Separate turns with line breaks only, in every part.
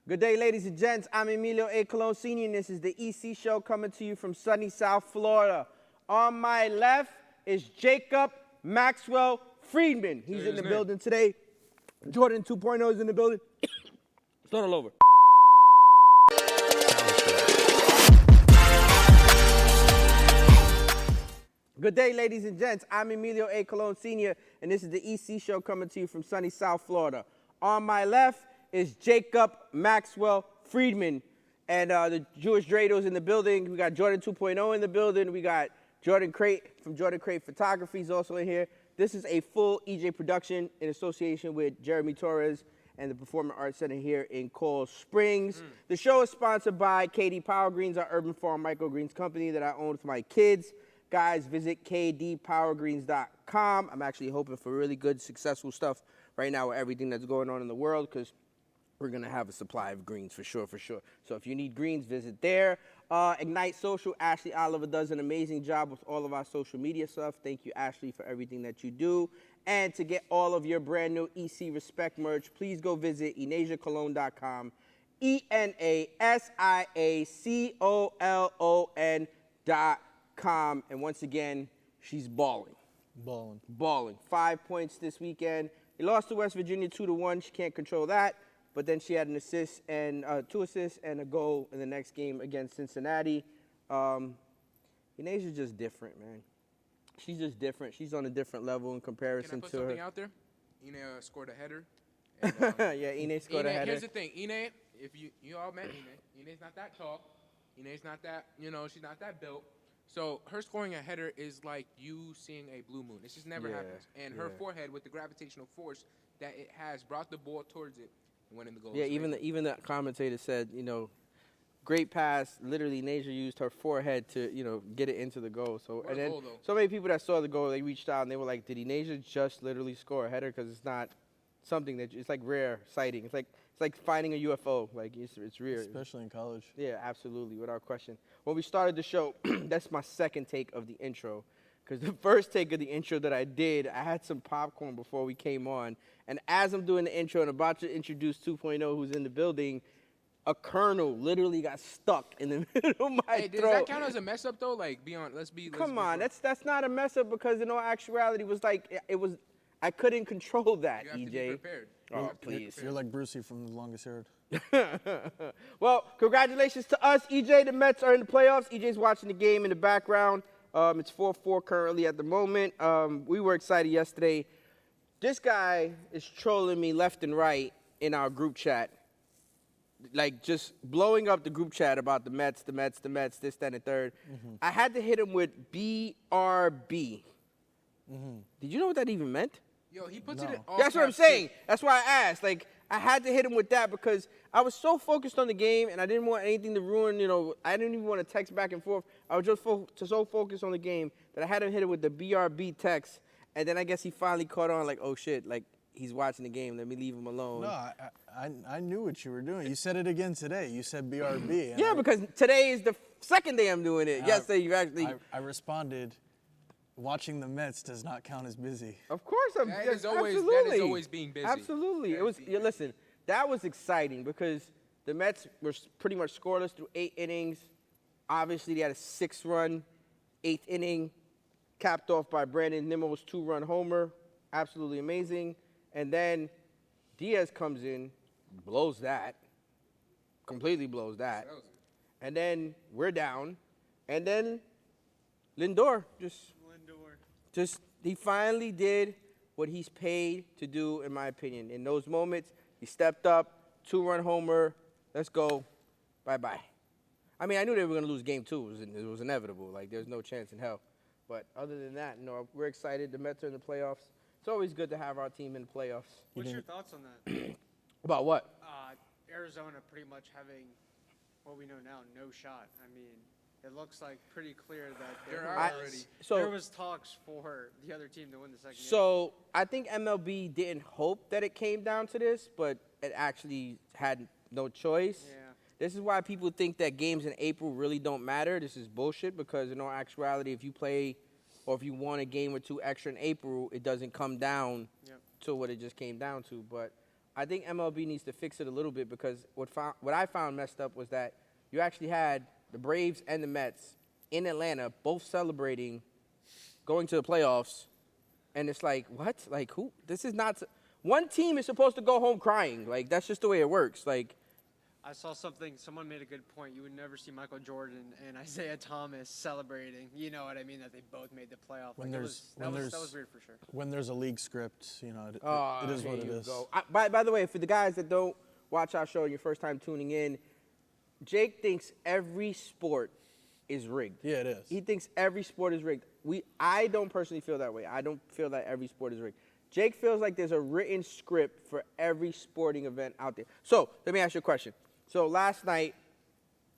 Good day, ladies and gents. I'm Emilio Colón Sr., and this is the EC Show coming to you from sunny South Florida. On my left is Jacob Maxwell Friedman. He's in the building today. Jordan 2.0 is in the building. Start all over. Good day, ladies and gents. I'm Emilio Colón Sr., and this is the EC Show coming to you from sunny South Florida. On my left is Jacob Maxwell Friedman, and the Jewish Dreidels in the building. We got Jordan 2.0 in the building. We got Jordan Crate from Jordan Crate Photography is also in here. This is a full EJ production in association with Jeremy Torres and the Performing Arts Center here in Coral Springs. The show is sponsored by KD Power Greens, our urban farm microgreens company that I own for my kids. Guys, visit kdpowergreens.com. I'm actually hoping for really good, successful stuff right now with everything that's going on in the world, because we're going to have a supply of greens for sure. So if you need greens, visit there. Ignite Social, Ashley Oliver does an amazing job with all of our social media stuff. Thank you, Ashley, for everything that you do. And to get all of your brand new EC Respect merch, please go visit enasiacolon.com, ENASIACOLON.com. And once again, she's balling. 5 points this weekend. They lost to West Virginia 2-1. She can't control that. But then she had an assist and 2 assists and a goal in the next game against Cincinnati. Enasia's just different, man. She's just different. She's on a different level in comparison to her.
Can I put something out there? Ine scored a header.
And, yeah, Ine scored a header.
Here's the thing. Ine, if you all met Ine, Ine's not that tall. Ine's not that, she's not that built. So her scoring a header is like you seeing a blue moon. It just never happens. And her forehead, with the gravitational force that it has, brought the ball towards it. Went in the goal.
Yeah, even the commentator said, great pass. Literally, Enasia used her forehead to, get it into the goal. So and then so many people that saw the goal, they reached out and they were like, "Did Enasia just literally score a header?" Because it's not something that it's like rare sighting. It's like finding a UFO. Like it's rare,
especially in college.
Yeah, absolutely, without question. When we started the show, that's my second take of the intro. Because the first take of the intro that I did, I had some popcorn before we came on. And as I'm doing the intro and about to introduce 2.0 who's in the building, a kernel literally got stuck in the middle of my throat.
Does that count as a mess up though? Like,
Come on, that's not a mess up, because in all actuality I couldn't control that,
you have
EJ.
to be prepared.
Oh, please.
You're like Brucey from The Longest Yard.
Well, congratulations to us, EJ. The Mets are in the playoffs. EJ's watching the game in the background. It's 4-4 currently at the moment. We were excited yesterday. This guy is trolling me left and right in our group chat, like just blowing up the group chat about the Mets, this, that, and the third. I had to hit him with BRB. Did you know what that even meant?
Yo, he puts it in all
That's what I'm saying. That's why I asked. Like, I had to hit him with that because I was so focused on the game and I didn't want anything to ruin, I didn't even want to text back and forth. I was just so focused on the game that I had to hit him with the BRB text. And then I guess he finally caught on, like, oh, shit, like, he's watching the game. Let me leave him alone.
No, I knew what you were doing. You said it again today. You said BRB.
Yeah, because today is the second day I'm doing it. Yesterday you actually.
I responded, watching the Mets does not count as busy.
Of course,
that is always being busy.
Absolutely. Listen, that was exciting because the Mets were pretty much scoreless through 8 innings. Obviously, they had a 6-run 8th inning, capped off by Brandon Nimmo's 2-run homer. Absolutely amazing. And then Diaz comes in, blows that, completely blows that. And then we're down. And then Lindor he finally did what he's paid to do, in my opinion. In those moments, he stepped up, 2-run homer, let's go, bye-bye. I mean, I knew they were going to lose game 2. It was inevitable. Like, there's no chance in hell. But other than that, we're excited. The Mets are in the playoffs. It's always good to have our team in the playoffs.
What's your thoughts on that?
About what?
Arizona pretty much having what we know now, no shot. I mean, it looks like pretty clear that there was talks for the other team to win the second game.
So I think MLB didn't hope that it came down to this, but it actually had no choice.
Yeah.
This is why people think that games in April really don't matter. This is bullshit because in all actuality, if you play or if you won a game or 2 extra in April, it doesn't come down to what it just came down to. But I think MLB needs to fix it a little bit because what I found messed up was that you actually had the Braves and the Mets in Atlanta both celebrating going to the playoffs, and it's like, what? Like, who? This is not – one team is supposed to go home crying. Like, that's just the way it works. Like –
I saw something. Someone made a good point. You would never see Michael Jordan and Isaiah Thomas celebrating. You know what I mean? That they both made the playoff. That was weird for sure.
When there's a league script, it is what it is.
By the way, for the guys that don't watch our show and your first time tuning in, Jake thinks every sport is rigged.
Yeah, it is.
He thinks every sport is rigged. I don't personally feel that way. I don't feel that every sport is rigged. Jake feels like there's a written script for every sporting event out there. So let me ask you a question. So last night,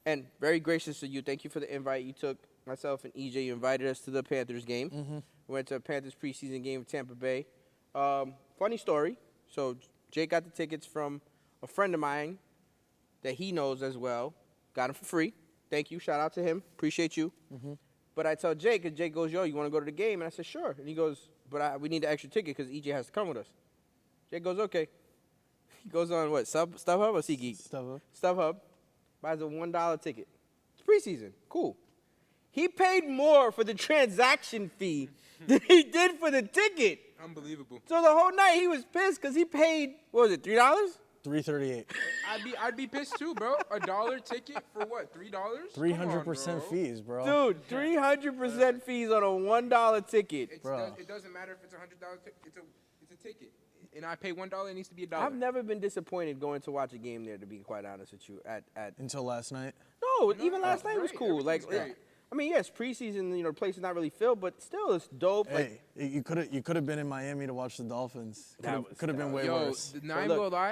and very gracious of you, thank you for the invite. You took myself and EJ, you invited us to the Panthers game. Mm-hmm. We went to a Panthers preseason game with Tampa Bay. Funny story. So Jake got the tickets from a friend of mine that he knows as well. Got them for free. Thank you. Shout out to him. Appreciate you. Mm-hmm. But I tell Jake, and Jake goes, yo, you want to go to the game? And I said, sure. And he goes, but we need an extra ticket because EJ has to come with us. Jake goes, okay. He goes on what, StubHub or SeatGeek? StubHub. Buys a $1 ticket. It's preseason. Cool. He paid more for the transaction fee than he did for the ticket.
Unbelievable.
So the whole night he was pissed because he paid, what was it, $3?
$3.38.
I'd be pissed too, bro. $1 ticket for what? $3?
300% fees, bro.
Dude, 300% fees on a $1 ticket.
It doesn't matter if it's $100 ticket. It's a ticket. And I pay $1, it needs to be $1.
I've never been disappointed going to watch a game there, to be quite honest with you.
Until last night?
No, even last night was cool. I mean, yes, preseason, the place is not really filled, but still, it's dope.
Hey, you could have been in Miami to watch the Dolphins. Could have been way worse.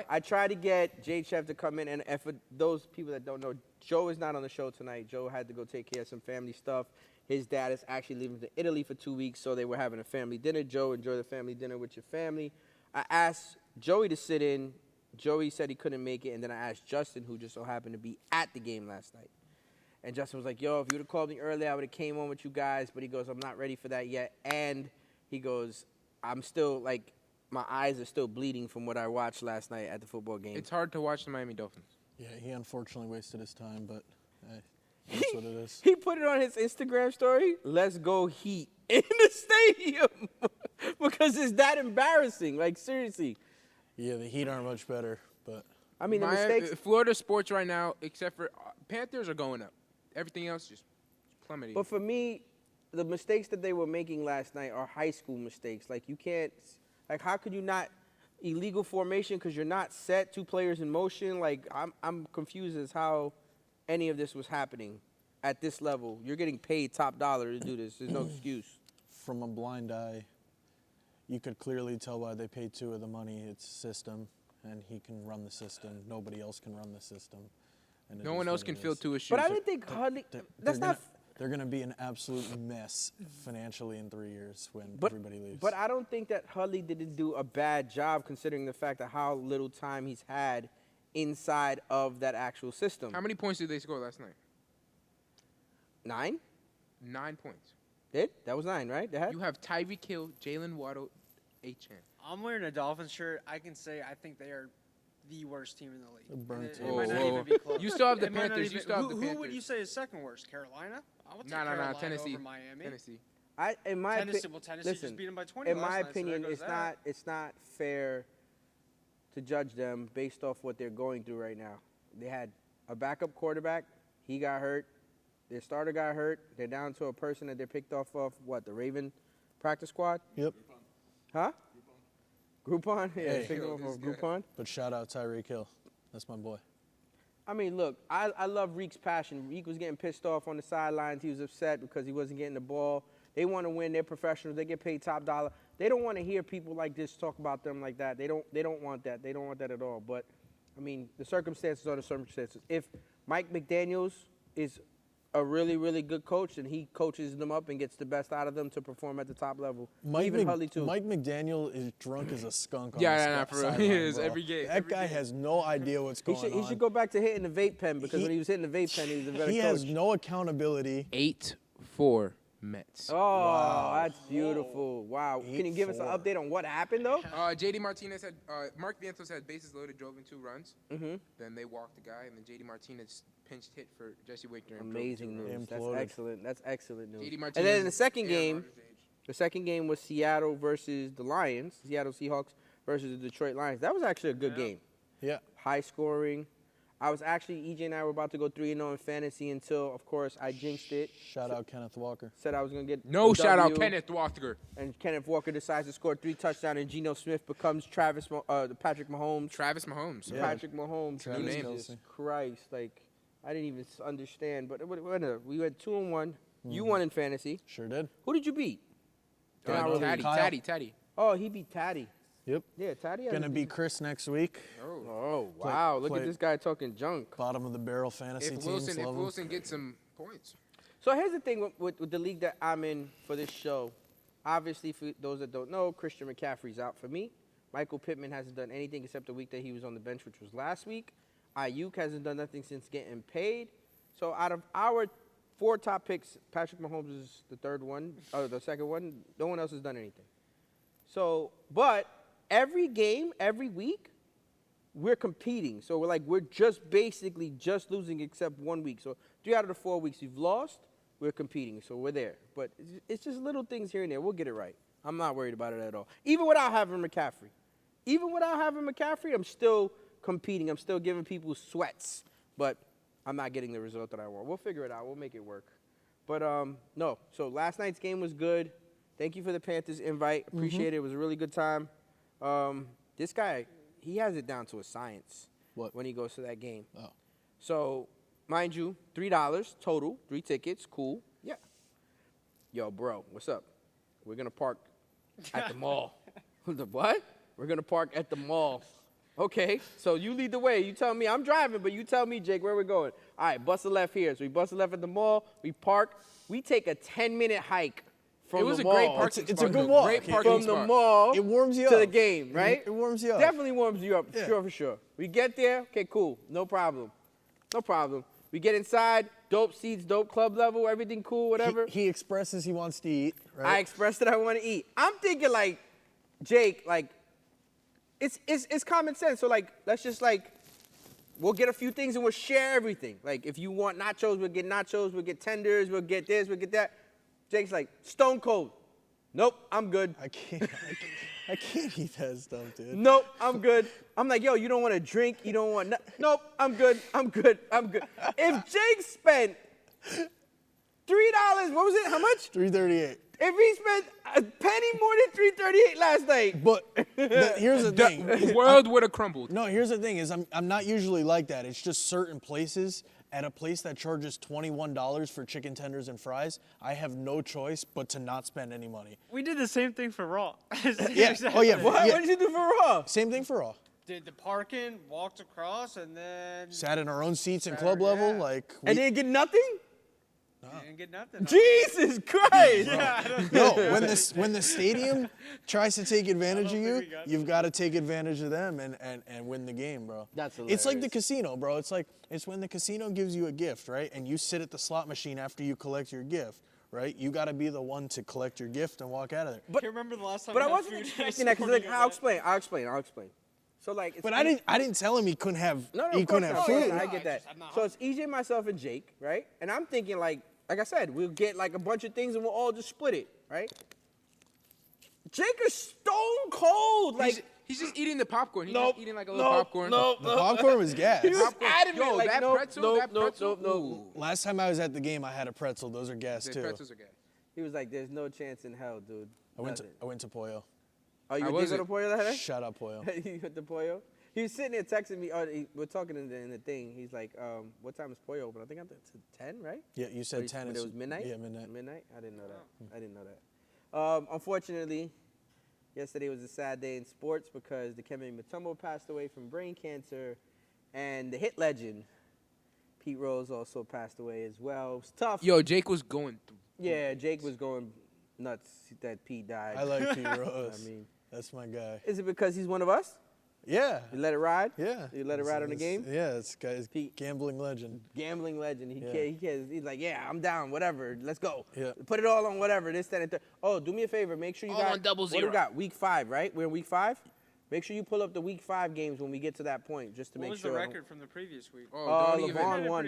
I tried to get Jay Chef to come in, and for those people that don't know, Joe is not on the show tonight. Joe had to go take care of some family stuff. His dad is actually leaving to Italy for 2 weeks, so they were having a family dinner. Joe, enjoy the family dinner with your family. I asked Joey to sit in. Joey said he couldn't make it, and then I asked Justin, who just so happened to be at the game last night. And Justin was like, yo, if you would have called me earlier, I would have came on with you guys. But he goes, I'm not ready for that yet. And he goes, I'm still, my eyes are still bleeding from what I watched last night at the football game.
It's hard to watch the Miami Dolphins.
Yeah, he unfortunately wasted his time, but that's what it is.
He put it on his Instagram story, let's go Heat, in the stadium. Because it's that embarrassing. Seriously.
Yeah, the Heat aren't much better, but.
I mean, the mistakes.
Florida sports right now, except for Panthers, are going up. Everything else just plummeting.
But for me, the mistakes that they were making last night are high school mistakes. You can't, how could you not, illegal formation because you're not set, 2 players in motion? I'm confused as how any of this was happening at this level. You're getting paid top dollar to do this. There's no excuse.
From a blind eye, you could clearly tell why they paid 2 of the money. It's system, and he can run the system. Nobody else can run the system. And
no one else can fill 2 shoes.
But I didn't think Hudley.
They're going to be an absolute mess financially in 3 years when everybody leaves.
But I don't think that Hudley didn't do a bad job considering the fact of how little time he's had inside of that actual system.
How many points did they score last night?
9?
9 points.
That was 9, right?
You have Tyreek Hill, Jalen Waddle, Achane.
I'm wearing a Dolphins shirt. I can say I think they are the worst team in the league.
Burnt.
It might not even be close.
You still have the Panthers.
Who would you say is second worst? Carolina? I would take Carolina
Tennessee.
over Miami.
Tennessee.
Tennessee just beat them by 20
in my opinion, it's not fair to judge them based off what they're going through right now. They had a backup quarterback. He got hurt. Their starter got hurt. They're down to a person that they picked off of, the Raven practice squad?
Yep.
Huh? Groupon? Yeah,
Hey.
picked off of Groupon.
But shout out Tyreek Hill. That's my boy.
I mean, look, I love Reek's passion. Reek was getting pissed off on the sidelines. He was upset because he wasn't getting the ball. They want to win. They're professionals. They get paid top dollar. They don't want to hear people like this talk about them like that. They don't want that. They don't want that at all. But, I mean, the circumstances are the circumstances. If Mike McDaniels is a really, really good coach, and he coaches them up and gets the best out of them to perform at the top level. Even Hudley, too.
Mike McDaniel is drunk as a skunk on
the
for real.
He is every game.
That guy has no idea what's going on.
He should go back to hitting the vape pen because when he was hitting the vape pen, he was a better coach.
He has no accountability.
8-4 Mets.
Oh, wow. That's beautiful. Wow. Can you give us an update on what happened, though?
J.D. Martinez had Mark Vientos had bases loaded, drove in 2 runs.
Mm-hmm.
Then they walked the guy, and then J.D. Martinez pinched hit for Jesse Wigner.
Amazing news. That's excellent. That's excellent news.
J.D. Martinez,
and then in the second game was Seattle versus the Lions, Seattle Seahawks versus the Detroit Lions. That was actually a good game.
Yeah.
High scoring. I was actually, EJ and I were about to go 3-0 in fantasy until, of course, I jinxed it.
Shout out Kenneth Walker.
Said I was going to get
no shout out Kenneth Walker.
And Kenneth Walker decides to score 3 touchdowns, and Geno Smith becomes Patrick Mahomes.
Travis Mahomes.
Yeah.
Patrick Mahomes.
Travis
Jesus Christ. Like, I didn't even understand. But we went 2-1. You won in fantasy.
Sure did.
Who did you beat?
Taddy.
Oh, he beat Taddy.
Yep.
Yeah, Taddy.
Gonna beat Chris next week.
Oh, wow. Look at this guy talking junk.
Bottom of the barrel fantasy
If
teams.
Wilson gets some points.
So here's the thing with the league that I'm in for this show. Obviously, for those that don't know, Christian McCaffrey's out for me. Michael Pittman hasn't done anything except the week that he was on the bench, which was last week. Ayuk hasn't done nothing since getting paid. So out of our 4 top picks, Patrick Mahomes is the the second one. No one else has done anything. So, but every game, every week, we're competing. So we're just basically just losing except 1 week. So 3 out of the 4 weeks we've lost, we're competing. So we're there. But it's just little things here and there. We'll get it right. I'm not worried about it at all. Even without having McCaffrey. I'm still competing. I'm still giving people sweats. But I'm not getting the result that I want. We'll figure it out. We'll make it work. But, no. So last night's game was good. Thank you for the Panthers invite. Appreciate it. It was a really good time. This guy, he has it down to a science.
What?
When he goes to that game.
Oh.
So, mind you, $3 total, 3 tickets, cool. Yeah. Yo, bro, what's up? We're going to park at the mall. The what? We're going to park at the mall. Okay, so you lead the way. You tell me. I'm driving, but you tell me, Jake, where we're going. All right, bust a left here. So we bust a left at the mall. We park. We take a 10-minute hike from the mall.
It was a great parking spot.
It's a good walk.
Great parking
From
spot.
the mall
It warms you
to
up.
the game, right?
It warms you up.
Definitely warms you up,
Yeah.
sure, for sure. We get there, okay, cool, no problem. We get inside, dope seats, dope club level, everything cool, whatever.
He expresses he wants to eat, right?
I expressed that I want to eat. I'm thinking like, Jake, like, it's common sense. So like, let's just like, we'll get a few things and we'll share everything. Like, if you want nachos, we'll get nachos. We'll get tenders. We'll get this. We'll get that. Jake's like, stone cold. Nope, I'm good.
I can't eat that stuff, dude.
Nope, I'm good. I'm like, yo, you don't want to drink? You don't want nope, I'm good. If Jake spent $3, what was it? How much?
$3.38.
If he spent a penny more than $3.38 last night.
But here's the thing.
The world would have crumbled.
No, here's the thing is I'm not usually like that. It's just certain places. At a place that charges $21 for chicken tenders and fries, I have no choice but to not spend any money.
We did the same thing for Raw.
Yeah. Oh, yeah.
What?
Yeah.
What did you do for Raw?
Same thing for Raw.
Did the parking, walked across, and then
Sat in our own seats and club level.
Yeah.
Like
And didn't get nothing?
didn't get nothing.
Jesus Christ.
no, when the stadium tries to take advantage of
think
you,
we got
you've got to take advantage of them and win the game, bro.
That's
It's like the
hilarious.
casino, bro. It's when the casino gives you a gift, right? And you sit at the slot machine after you collect your gift, right? You got to be the one to collect your gift and walk out of there.
But you remember the last time?
But I
we had
wasn't
food
expecting that because like, I'll explain. So like, it's
But I didn't tell him he couldn't have
No,
he
of course
couldn't have
not.
food.
I get that.
I'm not
So it's EJ, myself, and Jake, right? And I'm thinking like I said, we'll get like a bunch of things and we'll all just split it, right? Jake is stone cold. Like,
He's just eating the popcorn. He's
nope,
just eating like a little popcorn.
The popcorn was gas.
He was
Popcorn.
adamant.
Yo,
like,
that
nope,
pretzel,
nope,
that
nope,
pretzel,
nope.
ooh.
Last time I was at the game, I had a pretzel. Those are gas
The
too.
pretzels are good.
He was like, "There's no chance in hell, dude."
I went
Nothing.
to Pollo.
Oh, you
How
were
was
digging
it?
the Pollo that day?
Shout out Pollo.
You hit the Pollo? He was sitting there texting me. We're talking in the thing. He's like, "What time is Pollo open?" I think I'm to 10, right?
Yeah, you
Or
said
you-
10.
But it was midnight.
Yeah, midnight.
Midnight. I didn't know that. Unfortunately, yesterday was a sad day in sports because the Dikembe Mutombo passed away from brain cancer, and the hit legend Pete Rose also passed away as well. It was tough.
Yo, Jake was going through.
Yeah, Jake was going nuts that Pete died.
I like Pete Rose.
I mean,
That's my guy.
is it because he's one of us?
Yeah.
You let it ride?
Yeah.
You let it ride on the game?
Yeah, this guy's gambling legend.
Gambling legend. He's like, yeah, I'm down, whatever. Let's go.
Yeah.
Put it all on whatever, this, that, and third. Oh, do me a favor. Make sure you
all
got.
on double
What do
zero.
we got? Week 5, right? We're in week 5? Make sure you pull up the week 5 games when we get to that point, just to make sure.
What was the record from the previous week?
LeVon won.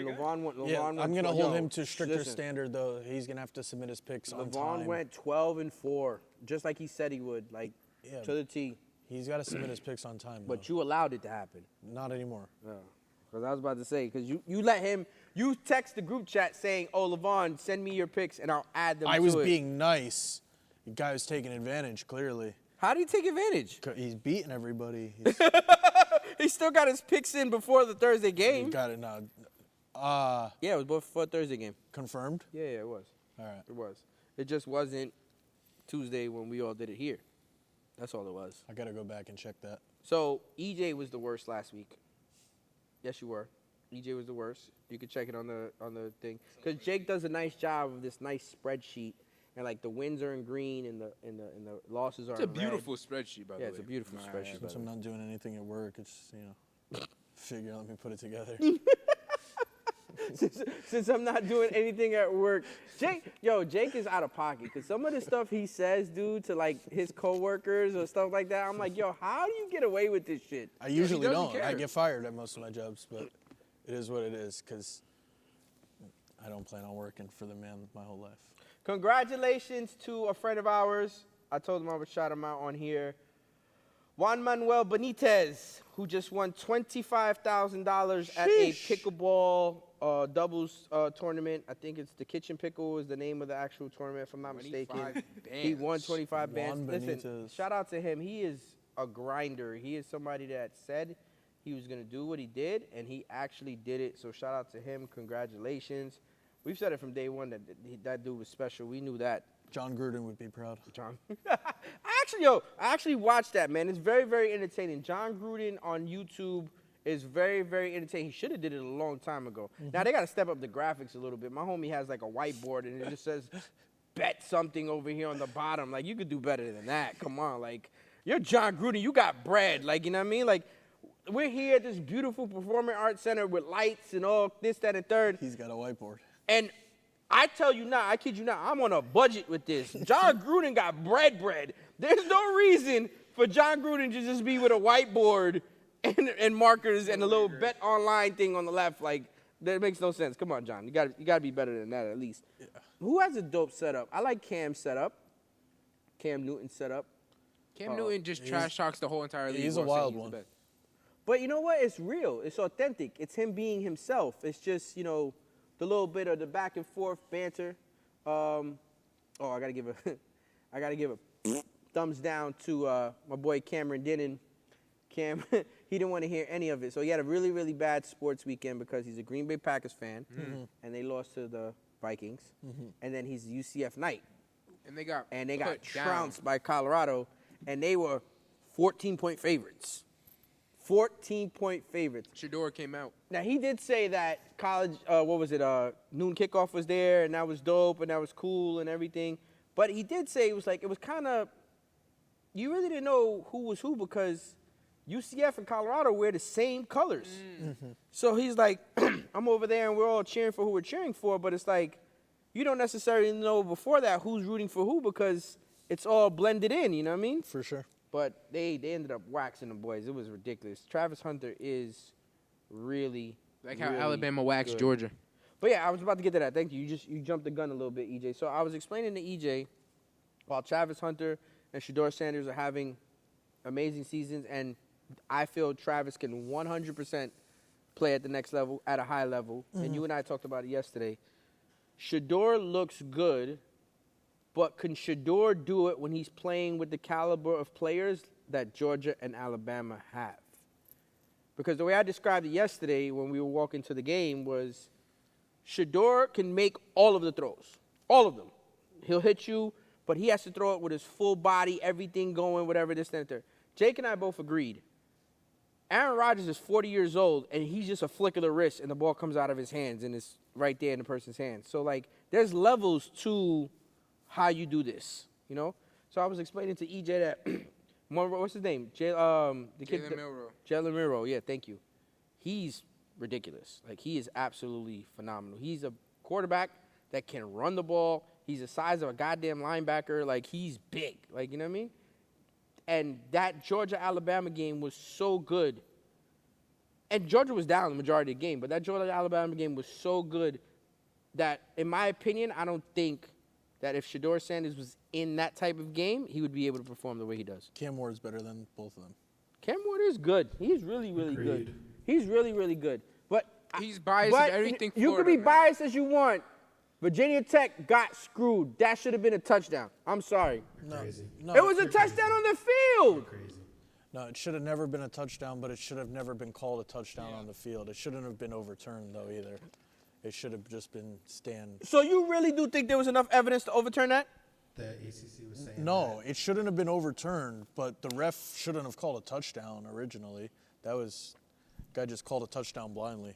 Yeah,
won.
I'm going to hold him to stricter
listen.
standard, though. He's going to have to submit his picks on time.
LeVon went 12-4, just like he said he would, like to the T.
He's got to submit his picks on time,
But
though.
you allowed it to happen.
Not anymore.
Because I was about to say, because you let him, you text the group chat saying, oh, LeVon, send me your picks and I'll add them to it.
I was being nice. The guy was taking advantage, clearly.
How do you take advantage?
He's beating everybody.
He still got his picks in before the Thursday game.
He got it now.
Yeah, it was before Thursday game.
Confirmed?
Yeah, it was.
All right.
It was. It just wasn't Tuesday when we all did it here. That's all it was.
I got to go back and check that.
So, EJ was the worst last week. Yes, you were. EJ was the worst. You can check it on the thing. Because Jake does a nice job of this nice spreadsheet. And, like, the wins are in green and the losses are in red.
It's a beautiful spreadsheet, by the way.
Yeah, it's a beautiful spreadsheet.
Since I'm not doing anything at work, it's, figure, let me put it together.
Since I'm not doing anything at work. Jake is out of pocket. Because some of the stuff he says, dude, to, like, his coworkers or stuff like that, I'm like, yo, how do you get away with this shit?
I usually don't.
care.
I get fired at most of my jobs, but it is what it is because I don't plan on working for the man my whole life.
Congratulations to a friend of ours. I told him I would shout him out on here. Juan Manuel Benitez, who just won $25,000 at a pickleball doubles tournament. I think it's the Kitchen Pickle is the name of the actual tournament, if I'm not mistaken. He won 25 bands. Listen, shout out to him. He is a grinder. He is somebody that said he was going to do what he did, and he actually did it. So shout out to him. Congratulations. We've said it from day one that dude was special. We knew that.
John Gruden would be proud.
John. I actually watched that, man. It's very, very entertaining. John Gruden on YouTube is very, very entertaining. He should have did it a long time ago. Mm-hmm. Now, they got to step up the graphics a little bit. My homie has, like, a whiteboard, and it just says, bet something over here on the bottom. Like, you could do better than that. Come on. Like, you're John Gruden. You got bread. Like, you know what I mean? Like, we're here at this beautiful performing arts center with lights and all this, that, and third.
He's got a whiteboard.
And I tell you now, I kid you not, I'm on a budget with this. John Gruden got bread. There's no reason for John Gruden to just be with a whiteboard and markers and a little bet online thing on the left. Like, that makes no sense. Come on, John. You gotta be better than that at least. Yeah. Who has a dope setup? I like Cam's setup. Cam Newton's setup.
Cam Newton just trash talks the whole entire league.
He's a wild one.
But you know what? It's real. It's authentic. It's him being himself. It's just, the little bit of the back and forth banter. I gotta give a thumbs down to my boy Cameron Dinnan. Cam, he didn't want to hear any of it, so he had a really, really bad sports weekend because he's a Green Bay Packers fan, and they lost to the Vikings, and then he's UCF Knight,
and they got
trounced by Colorado, and they were 14-point favorites. 14-point favorites.
Shador came out.
Now, he did say that college, noon kickoff was there, and that was dope, and that was cool and everything. But he did say it was kind of, you really didn't know who was who because UCF and Colorado wear the same colors. Mm-hmm. So he's like, I'm over there, and we're all cheering for who we're cheering for, but it's like, you don't necessarily know before that who's rooting for who because it's all blended in, you know what I mean?
For sure.
But they ended up waxing the boys. It was ridiculous. Travis Hunter is really
like how Alabama waxed Georgia.
But yeah, I was about to get to that. Thank you. You jumped the gun a little bit, EJ. So I was explaining to EJ while Travis Hunter and Shador Sanders are having amazing seasons, and I feel Travis can 100% play at the next level, at a high level. Mm-hmm. And you and I talked about it yesterday. Shador looks good. But can Shador do it when he's playing with the caliber of players that Georgia and Alabama have? Because the way I described it yesterday when we were walking to the game was Shador can make all of the throws. All of them. He'll hit you, but he has to throw it with his full body, everything going, whatever, this, that, and there. Jake and I both agreed. Aaron Rodgers is 40 years old, and he's just a flick of the wrist, and the ball comes out of his hands, and it's right there in the person's hands. So, there's levels to how you do this, So I was explaining to EJ that What's his name?
Jalen Milroe.
Jalen Milroe. Yeah, thank you. He's ridiculous. Like, he is absolutely phenomenal. He's a quarterback that can run the ball. He's the size of a goddamn linebacker. Like, he's big. Like, you know what I mean? And that Georgia-Alabama game was so good. And Georgia was down the majority of the game, but that Georgia-Alabama game was so good that, in my opinion, I don't think that if Shedeur Sanders was in that type of game, he would be able to perform the way he does.
Cam Ward's better than both of them.
Cam Ward is good. He's really, really good. He's really, really good. But
he's biased in everything
you
Florida,
can be
man.
biased as you want. Virginia Tech got screwed. That should have been a touchdown. I'm sorry.
No,
It was a touchdown on the field.
No, it should have never been a touchdown, but it should have never been called a touchdown on the field. It shouldn't have been overturned, though, either. It should have just been stand.
So you really do think there was enough evidence to overturn that?
The ACC was saying
No, it shouldn't have been overturned, but the ref shouldn't have called a touchdown originally. Guy just called a touchdown blindly.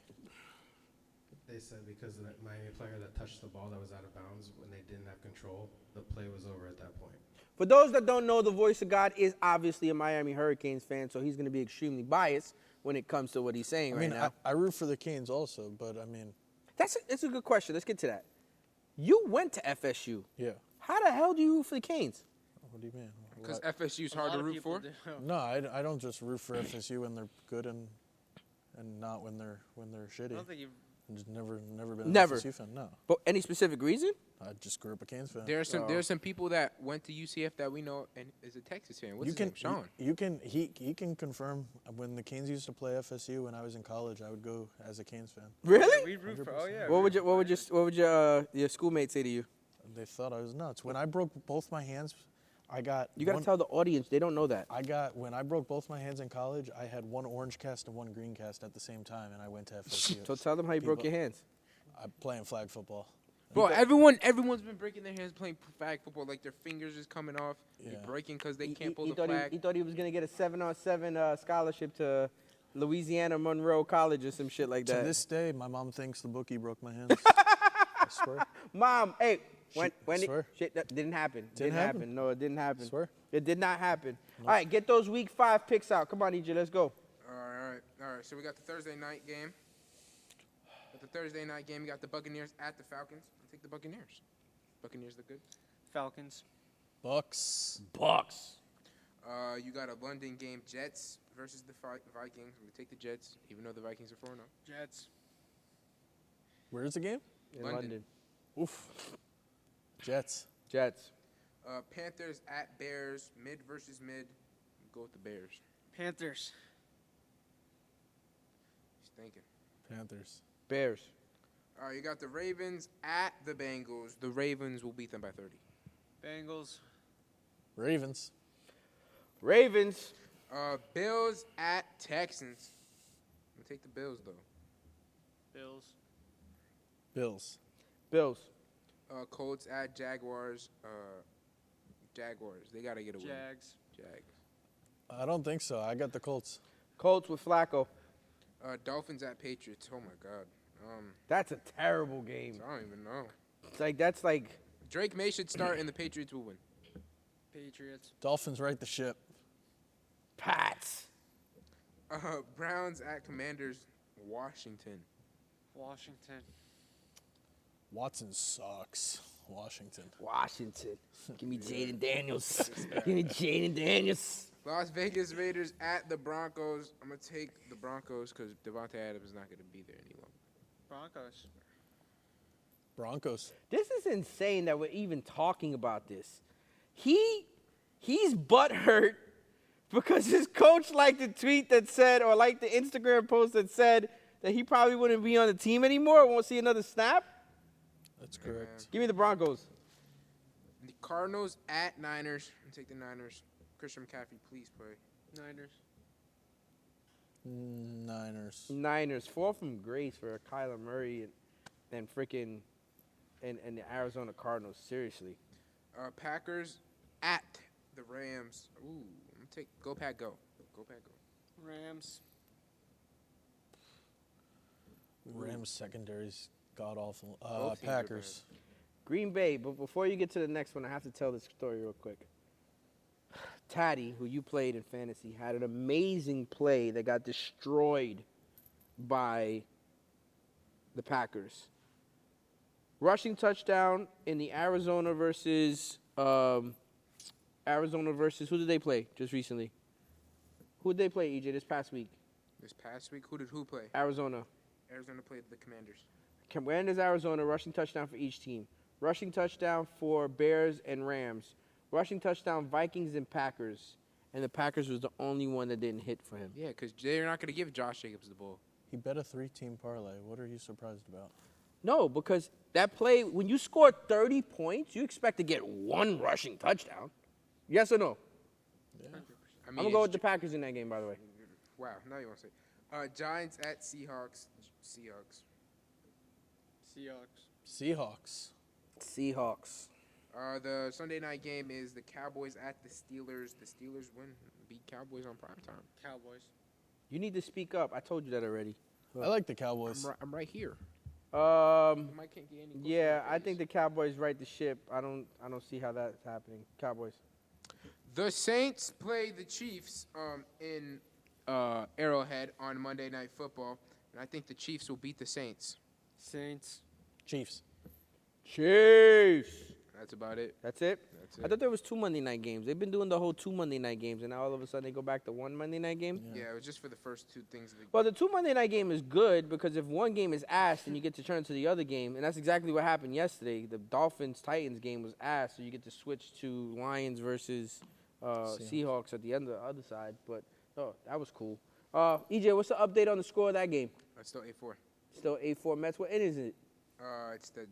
They said because of that Miami player that touched the ball that was out of bounds when they didn't have control, the play was over at that point.
For those that don't know, the voice of God is obviously a Miami Hurricanes fan, so he's going to be extremely biased when it comes to what he's saying right now.
I root for the Canes also, but I mean.
That's a good question. Let's get to that. You went to FSU.
Yeah.
How the hell do you root for the Canes?
What do you mean?
Because FSU's hard to root for.
No, I don't just root for FSU when they're good and not when they're shitty.
I don't think you've
Just never been an
Never.
FSU fan. No,
But any specific reason?
I just grew up a Canes fan.
There's some people that went to UCF that we know and is a Texas fan. What's his name? Sean.
He can confirm when the Canes used to play FSU when I was in college. I would go as a Canes fan.
Really?
we root for. Oh yeah.
What would your schoolmates say to you?
They thought I was nuts. When I broke both my hands, I got.
You got to tell the audience. They don't know that.
When I broke both my hands in college, I had one orange cast and one green cast at the same time, and I went to FSU.
So tell them how you broke your hands.
I'm playing flag football.
Bro, everyone's been breaking their hands playing flag football. Like, their fingers is coming off. They're breaking because they can't pull the flag.
He thought he was going to get a 7-on-7 scholarship to Louisiana Monroe College or some shit like that.
To this day, my mom thinks the bookie broke my hands. I swear.
Mom, hey, when
swear.
shit that didn't happen.
Didn't happen?
No, it didn't happen.
Swear.
It did not happen. All right, get those Week 5 picks out. Come on, EJ, let's go.
All right. So we got the Thursday night game. With the Thursday night game, we got the Buccaneers at the Falcons. I'll take the Buccaneers. Buccaneers look good.
Falcons.
Bucks.
You got a London game, Jets versus the Vikings. We take the Jets, even though the Vikings are 4-0.
Jets.
Where is the game?
In
London.
London.
Oof. Jets.
Panthers at Bears, mid versus mid. Go with the Bears.
Panthers.
He's thinking.
Panthers.
Bears.
All right, you got the Ravens at the Bengals. The Ravens will beat them by 30.
Bengals.
Ravens.
Bills at Texans. I'm going to take the Bills, though.
Bills.
Colts at Jaguars. Jaguars. They got to get a win.
Jags.
I don't think so. I got the Colts.
Colts with Flacco.
Dolphins at Patriots. Oh, my God.
That's a terrible game.
I don't even know.
That's like
Drake May should start and the Patriots will win.
Patriots.
Dolphins right the ship.
Pats.
Browns at Commanders. Washington.
Watson sucks. Washington.
Give me Jaden Daniels.
Las Vegas Raiders at the Broncos. I'm going to take the Broncos because Devontae Adams is not going to be there any longer.
Broncos.
This is insane that we're even talking about this. He's butthurt because his coach liked the tweet that said, or liked the Instagram post that said that he probably wouldn't be on the team anymore. Won't see another snap.
That's correct.
Give me the Broncos.
The Cardinals at Niners. I'm going to take the Niners. Christian McCaffrey, please play.
Niners.
Fall from grace for Kyler Murray and freaking and the Arizona Cardinals. Seriously.
Packers at the Rams. Ooh, I'm going to take Go Pack Go.
Rams.
Rams secondary's god awful.
Both teams are
Packers.
Green Bay. But before you get to the next one, I have to tell this story real quick. Taddy, who you played in fantasy, had an amazing play that got destroyed by the Packers. Rushing touchdown in the Arizona versus who did they play just recently? Who did they play, EJ, this past week?
This past week, who play?
Arizona.
Arizona played the Commanders.
Commanders, Arizona, rushing touchdown for each team. Rushing touchdown for Bears and Rams. Rushing touchdown, Vikings and Packers. And the Packers was the only one that didn't hit for him.
Yeah, because they're not going to give Josh Jacobs the ball.
He bet a 3-team parlay. What are you surprised about?
No, because that play, when you score 30 points, you expect to get one rushing touchdown. Yes or no?
Yeah.
I'm going to go with the Packers in that game, by the way.
Wow, now you want to say. Giants at Seahawks.
Seahawks.
The Sunday night game is the Cowboys at the Steelers. The Steelers beat Cowboys on primetime.
Cowboys.
You need to speak up. I told you that already.
I like the Cowboys.
I'm right here. Mike can't get any
Yeah, I think the Cowboys right the ship. I don't see how that's happening. Cowboys.
The Saints play the Chiefs in Arrowhead on Monday Night Football, and I think the Chiefs will beat the Saints.
Saints.
Chiefs.
That's about it.
That's it?
That's it.
I thought there was 2 Monday night games. They've been doing the whole 2 Monday night games, and now all of a sudden they go back to 1 Monday night game?
Yeah, it was just for the first 2 things.
Well, the 2 Monday night game is good because if one game is ass, then you get to turn to the other game, and that's exactly what happened yesterday. The Dolphins-Titans game was ass, so you get to switch to Lions versus Seahawks at the end of the other side. But, that was cool. EJ, what's the update on the score of that game?
It's still 8-4.
Still 8-4 Mets. What inning is it?
It's the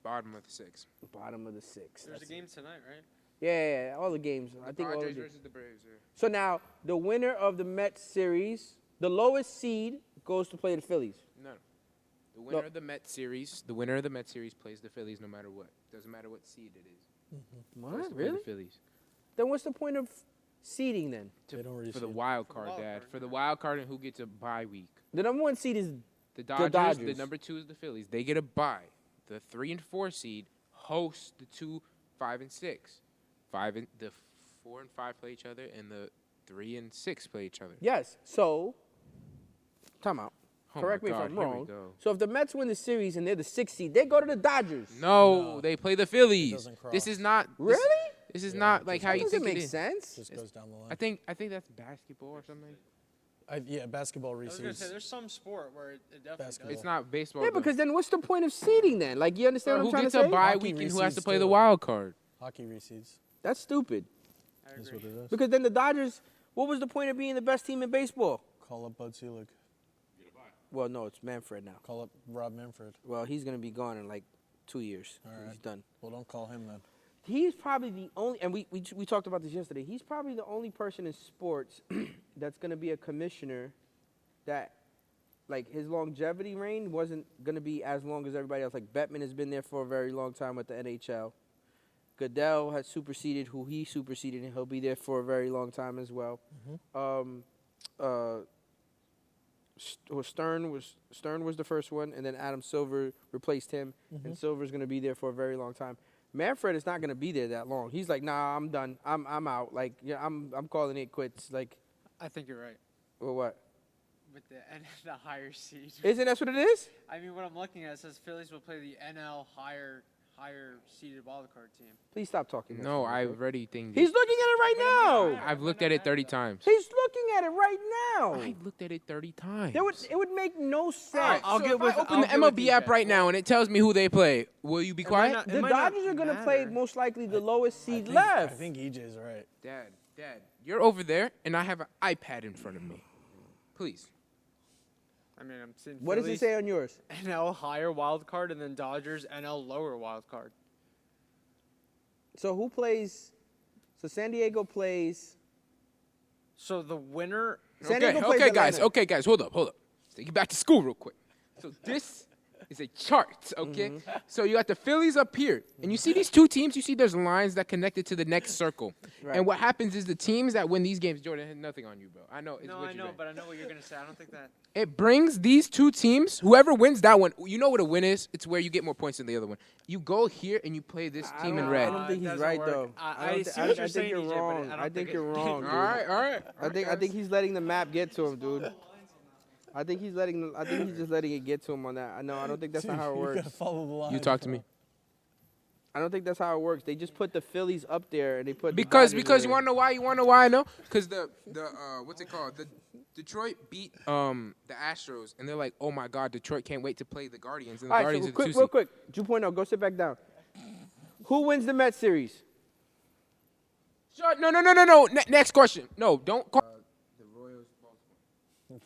bottom of the 6.
Bottom of the 6.
There's a game tonight, right?
Yeah, all the games. I think all the
Padres
games.
versus the Braves. Yeah.
So now, the winner of the Mets series, the lowest seed, goes to play the Phillies.
No. The winner of the Mets series, plays the Phillies no matter what. Doesn't matter what seed it is.
What?
Play
Really?
the Phillies.
Then what's the point of seeding then?
They don't really
For the
see it.
wild
For the
card,
wild
Dad.
card,
For the
yeah.
wild card and who gets a bye week.
The number 1 seed is
The Dodgers.
Dodgers.
The number 2 is the Phillies. They get a bye. The 3 and 4 seed host the 2, 5 and 6. The 4 and 5 play each other, and the 3 and 6 play each other.
yes. So, time out.
Oh
Correct
my
me if
God,
I'm
here we
wrong.
go.
So if the Mets win the series and they're the 6th seed, they go to the Dodgers.
No, they play the Phillies.
doesn't cross.
This is not
Really?
This is not like
just
how
That
you
doesn't
think it
make
is.
sense.
Just goes down the line.
I think that's basketball or something.
Yeah, basketball
I was going to
reseeds.
say, there's some sport where it definitely
Basketball.
does.
It's not baseball.
Yeah,
though.
because then what's the point of seeding then? Like, you understand what I'm
who
trying
gets
to say?
a bye
Hockey
week and who has to
reseeds
play the
too.
wild card?
Hockey reseeds.
That's stupid.
I
That's
agree.
what it is.
Because then the Dodgers, what was the point of being the best team in baseball?
Call up Bud Selig.
Well, no, it's Manfred now.
Call up Rob Manfred.
Well, he's going to be gone in like 2 years.
All
He's
right.
done.
Well, don't call him then.
He's probably the only, and we talked about this yesterday, he's probably the only person in sports that's going to be a commissioner that, like, his longevity reign wasn't going to be as long as everybody else. Like, Bettman has been there for a very long time with the NHL. Goodell has superseded who he superseded, and he'll be there for a very long time as well. Stern was the first one, and then Adam Silver replaced him, and Silver's going to be there for a very long time. Manfred is not going to be there that long. He's like, nah, I'm done. I'm out. Like, yeah, I'm calling it quits. Like,
I think you're right.
or what?
With the higher seed.
Isn't that what it is?
I mean, what I'm looking at says Phillies will play the NL higher seeded wildcard team.
Please stop talking.
No,
I.
I've already think.
He's looking at it right now.
I've looked at it 30 times.
He's looking at it right now.
I looked at it 30 times.
It would make no sense.
All right,
I'll
so
get
if
with-
I open
I'll
the
get with
MLB
you,
app
Jack.
right now and it tells me who they play, will you be quiet?
not-
The
might not
Dodgers are going to play
matter.
most likely the lowest seed
I
left.
think EJ's right.
Dad, you're over there and I have an iPad in front of me. Please.
I mean, I'm seeing
What does it
Phillies,
say on yours?
NL higher wild card, and then Dodgers NL lower wild card.
So who plays? So San Diego plays.
So the winner.
San Diego plays
Okay, guys.
Atlanta.
Okay, guys. Hold up. Let's take you back to school real quick. So this It's a chart, okay? So you got the Phillies up here. And you see these two teams, you see there's lines that connected to the next circle. Right. And what happens is the teams that win these games, Jordan, had nothing on you, bro. I know.
No, I know, but I know what you're going to say. I don't think that.
It brings these two teams, whoever wins that one, you know what a win is? It's where you get more points than the other one. You go here and you play this team in red.
I don't think he's right, though.
I think you're wrong.
I think you're wrong, dude.
All right.
I think he's letting the map get to him, dude. I think he's just letting it get to him on that. I don't think that's not how it works.
You gotta follow the line.
You talk to me.
I don't think that's how it works. They just put the Phillies up there and they put
because you want to know why? You want to know why I know? Because the what's it called? The Detroit beat the Astros and they're like, oh my God, Detroit can't wait to play the Guardians. And the Guardians
so real quick, 2.0, go sit back down. Who wins the Mets series?
No. Next question. No, don't call. The Royals.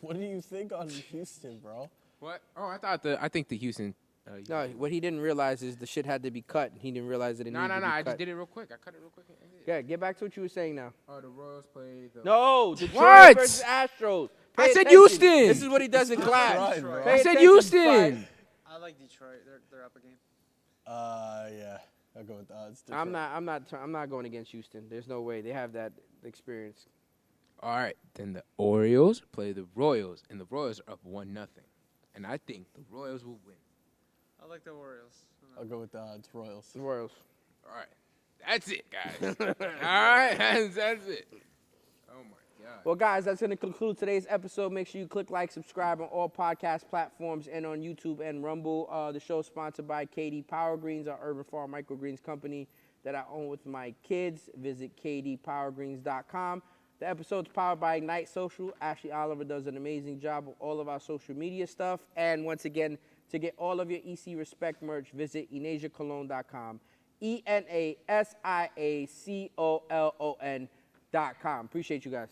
What do you think on Houston, bro?
What? Oh, I think the Houston.
No, what he didn't realize is the shit had to be cut. He didn't realize that it needed to be cut.
I just did it real quick. I cut it real quick.
Yeah, get back to what you were saying now.
Oh, the Royals play the...
No, Detroit versus Astros.
I said Houston.
This is what he does in class.
I said Houston.
I like Detroit. They're up a game.
Yeah. I'll go with the odds.
I'm not going against Houston. There's no way. They have that experience.
All right. Then the Orioles play the Royals, and the Royals are up 1-0. And I think the Royals will win.
I like the Orioles.
I'll go with the odds. Royals.
The Royals.
All right. That's it, guys. All right. That's it. Oh, my God.
Well, guys, that's going to conclude today's episode. Make sure you click like, subscribe on all podcast platforms and on YouTube and Rumble. The show is sponsored by KD Power Greens, our urban farm microgreens company that I own with my kids. Visit kdpowergreens.com. The episode's powered by Ignite Social. Ashley Oliver does an amazing job with all of our social media stuff. And once again, to get all of your EC Respect merch, visit enasiacolon.com. ENASIACOLON.com. Appreciate you guys.